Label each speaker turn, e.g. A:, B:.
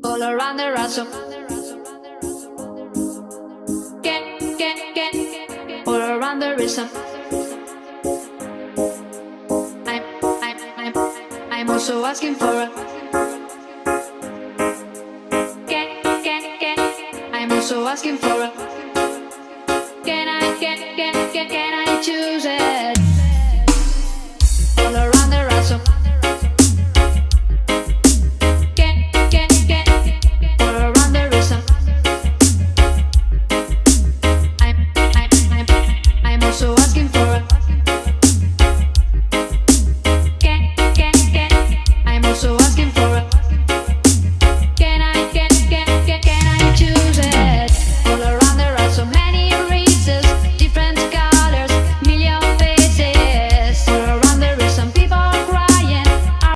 A: all around the ransom. All around the rhythm. I'm, I'm, I'm, I'm also asking for a. I'm also asking for a. Can I choose it?